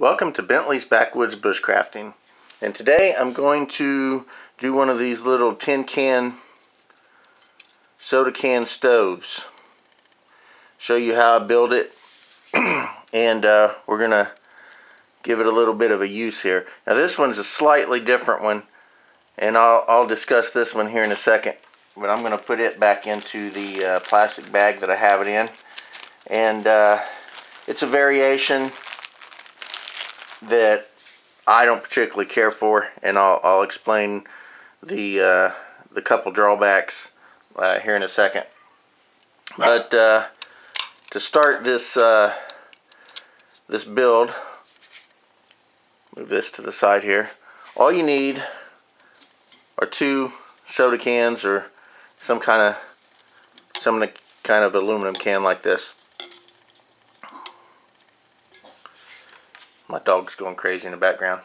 Welcome to Bentley's Backwoods Bushcrafting, and today I'm going to do one of these little tin can soda can stoves. Show you how I build it and we're gonna give it a little bit of a use here. Now this one's a slightly different one, and I'll discuss this one here in a second, but I'm gonna put it back into the plastic bag that I have it in, and it's a variation that I don't particularly care for, and I'll explain the couple drawbacks here in a second. But to start this this build, move this to the side here. All you need are 2 soda cans or some kind of aluminum can like this. My dog's going crazy in the background.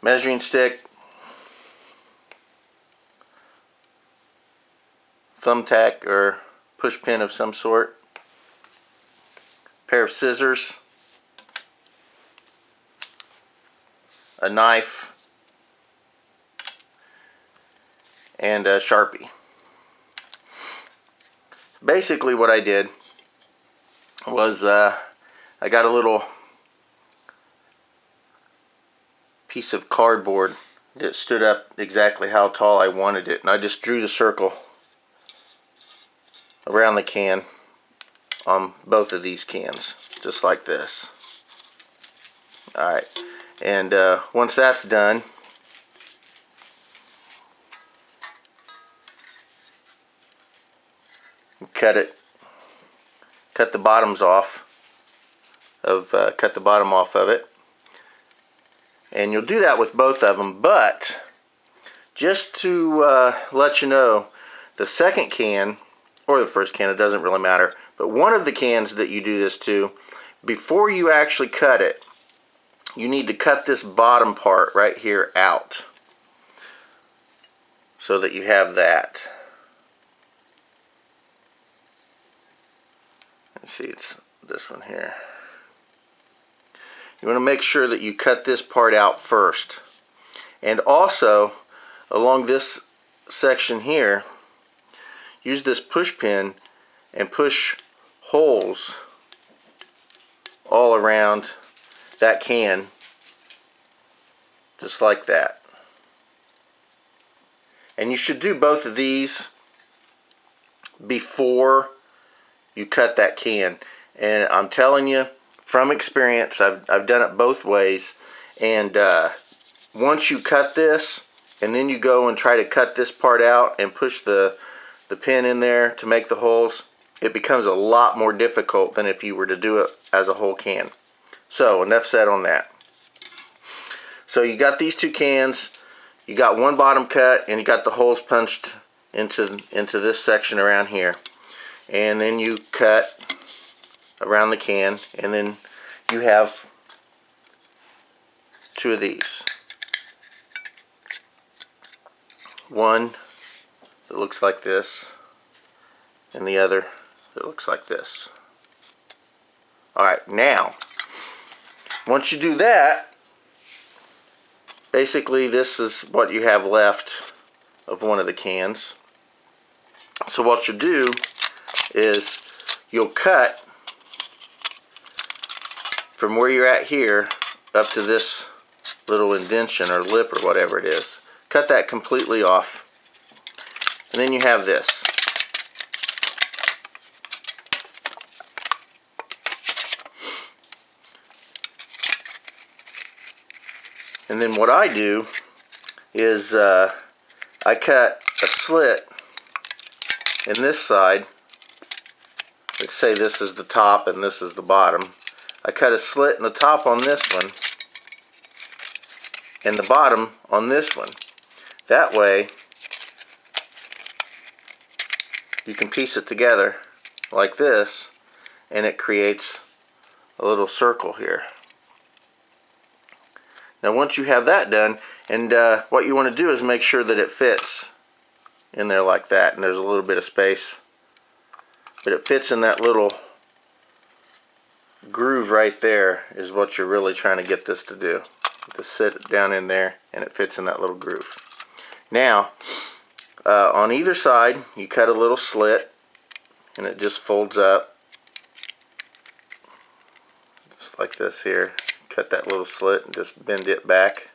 Measuring stick, thumbtack or push pin of some sort, pair of scissors, a knife, and a Sharpie. Basically what I did was I got a little piece of cardboard that stood up exactly how tall I wanted it, and I just drew the circle around the can on both of these cans, just like this. Alright, and once that's done, cut the bottoms off of cut the bottom off of it. And you'll do that with both of them, but just to let you know, the second can, or the first can, it doesn't really matter, but one of the cans that you do this to, before you actually cut it, you need to cut this bottom part right here out so that you have that. Let's see, it's this one here. You want to make sure that you cut this part out first. And also, along this section here, use this push pin and push holes all around that can, just like that. And you should do both of these before you cut that can. And I'm telling you, from experience, I've done it both ways, and once you cut this and then you go and try to cut this part out and push the pin in there to make the holes, it becomes a lot more difficult than if you were to do it as a whole can. So enough said on that. So you got these 2 cans, you got one bottom cut, and you got the holes punched into this section around here, and then you cut around the can, and then you have 2 of these. One that looks like this, and the other that looks like this. Alright, now once you do that, basically this is what you have left of one of the cans. So what you do is you'll cut from where you're at here up to this little indention or lip or whatever it is. Cut that completely off, and then you have this. And then what I do is I cut a slit in this side. Let's say this is the top and this is the bottom. I cut a slit in the top on this one and the bottom on this one. That way you can piece it together like this, and it creates a little circle here. Now once you have that done, and what you want to do is make sure that it fits in there like that, and there's a little bit of space, but it fits in that little groove right there is what you're really trying to get this to do. To sit down in there, and it fits in that little groove. Now, on either side, you cut a little slit, and it just folds up. Just like this here. Cut that little slit and just bend it back,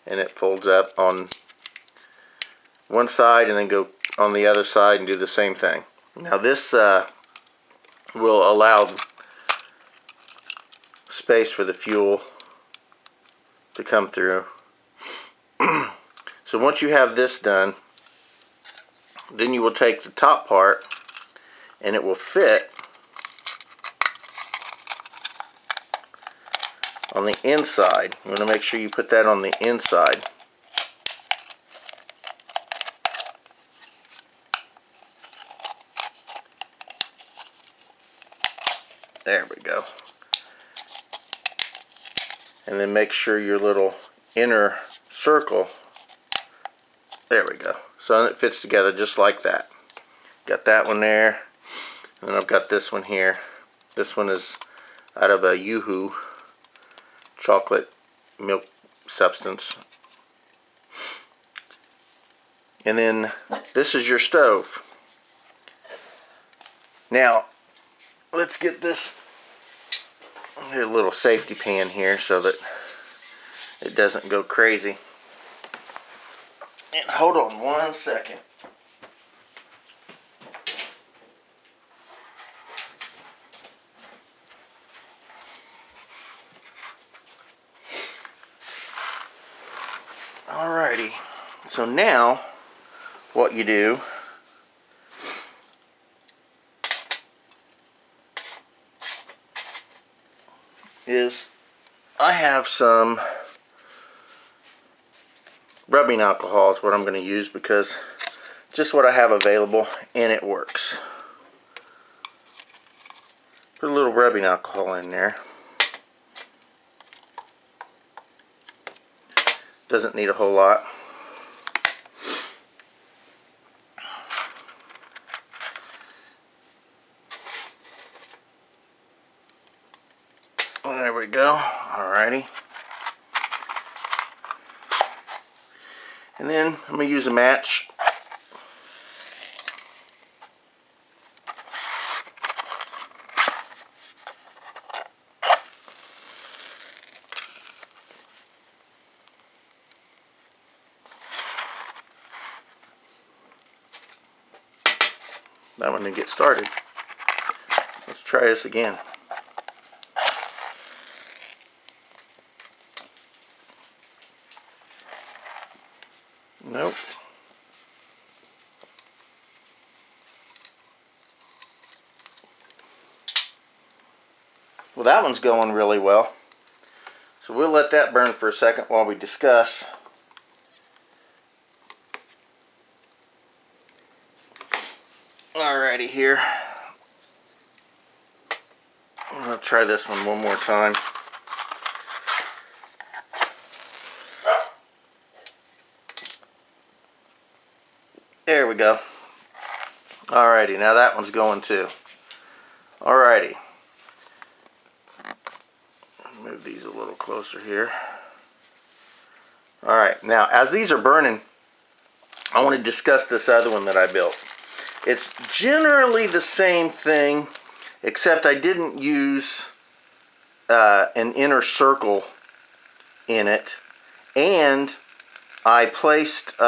and it folds up on one side, and then go on the other side and do the same thing. Now this will allow space for the fuel to come through. So once you have this done, then you will take the top part and it will fit on the inside. You want to make sure you put that on the inside. There we go. And then make sure your little inner circle, there we go. So it fits together just like that. Got that one there, and then I've got this one here. This one is out of a Yoo-hoo chocolate milk substance. And then this is your stove. Now, let's get this a little safety pan here so that it doesn't go crazy. And hold on one second. Alrighty, so now what you do is, I have some rubbing alcohol is what I'm going to use, because just what I have available and it works. Put a little rubbing alcohol in there. Doesn't need a whole lot. There we go. Alrighty. And then I'm going to use a match. That one didn't get started. Let's try this again. Nope. Well, that one's going really well. So we'll let that burn for a second while we discuss. Alrighty here. I'm going to try this one more time. There we go. Alrighty, now that one's going too. Alrighty. Move these a little closer here. Alright, now as these are burning, I want to discuss this other one that I built. It's generally the same thing, except I didn't use an inner circle in it, and I placed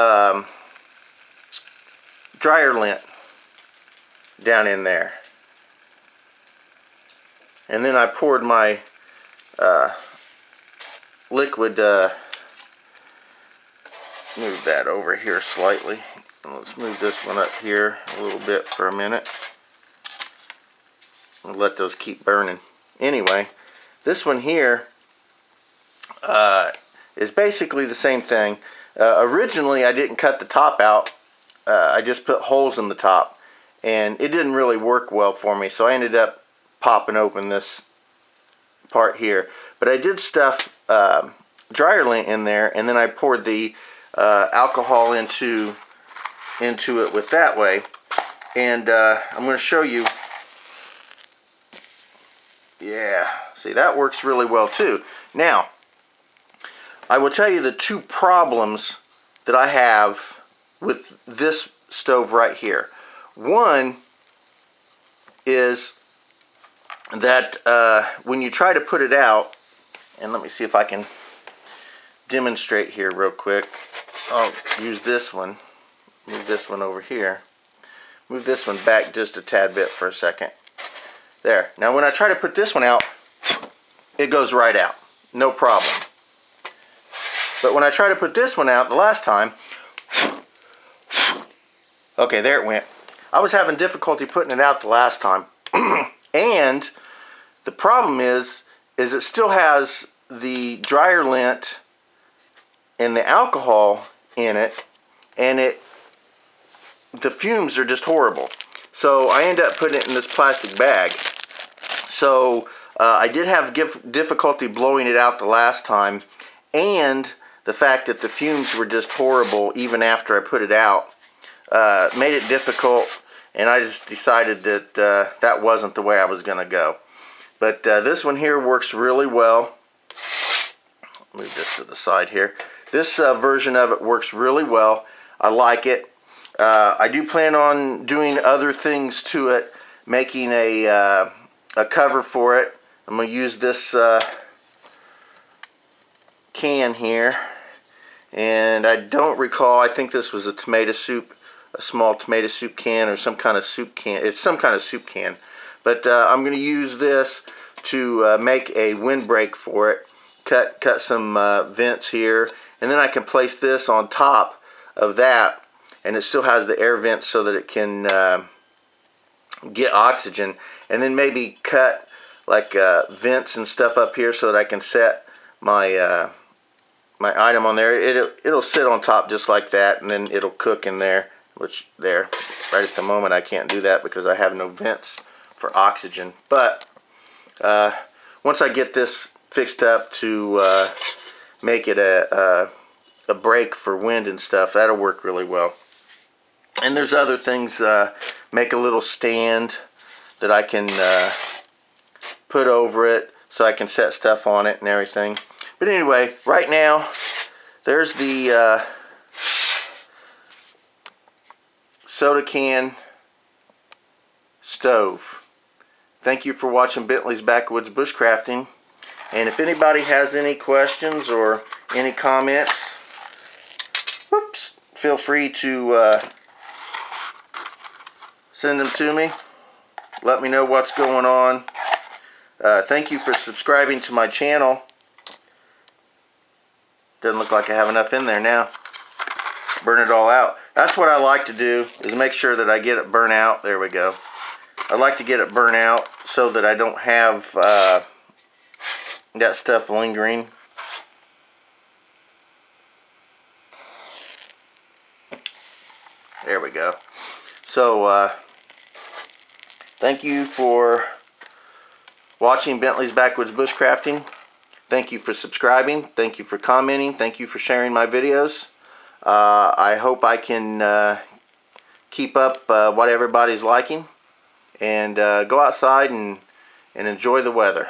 dryer lint down in there, and then I poured my liquid, move that over here slightly, and let's move this one up here a little bit for a minute. I'll let those keep burning. Anyway, this one here is basically the same thing. Originally I didn't cut the top out. I just put holes in the top, and it didn't really work well for me, so I ended up popping open this part here. But I did stuff dryer lint in there, and then I poured the alcohol into it with that way. And I'm going to show you Yeah, see, that works really well too. Now, I will tell you the two problems that I have with this stove right here. One is that when you try to put it out, and let me see if I can demonstrate here real quick. I'll use this one, move this one over here, move this one back just a tad bit for a second. There. Now when I try to put this one out, it goes right out, no problem. But when I try to put this one out the last time, okay, there it went. I was having difficulty putting it out the last time. And the problem is it still has the dryer lint and the alcohol in it, and the fumes are just horrible. So I end up putting it in this plastic bag. So I did have difficulty blowing it out the last time, and the fact that the fumes were just horrible even after I put it out made it difficult, and I just decided that that wasn't the way I was going to go. But this one here works really well. Move this to the side here. This version of it works really well. I like it. I do plan on doing other things to it, making a cover for it. I'm going to use this can here, and I don't recall, I think this was a tomato soup, a small tomato soup can or some kind of soup can. It's some kind of soup can. But I'm going to use this to make a windbreak for it. Cut some vents here, and then I can place this on top of that, and it still has the air vents so that it can get oxygen, and then maybe cut like vents and stuff up here so that I can set my my item on there. It'll sit on top just like that, and then it'll cook in there, which there right at the moment I can't do that because I have no vents for oxygen. But once I get this fixed up to make it a break for wind and stuff, that'll work really well. And there's other things, make a little stand that I can put over it so I can set stuff on it and everything. But anyway, right now there's the soda can stove. Thank you for watching Bentley's Backwoods Bushcrafting. And if anybody has any questions or any comments, feel free to send them to me. Let me know what's going on. Thank you for subscribing to my channel. Doesn't look like I have enough in there now. Burn it all out. That's what I like to do, is make sure that I get it burnt out. There we go. I like to get it burnt out so that I don't have that stuff lingering. There we go. So thank you for watching Bentley's Backwoods Bushcrafting. Thank you for subscribing. Thank you for commenting. Thank you for sharing my videos. I hope I can keep up what everybody's liking, and go outside and enjoy the weather.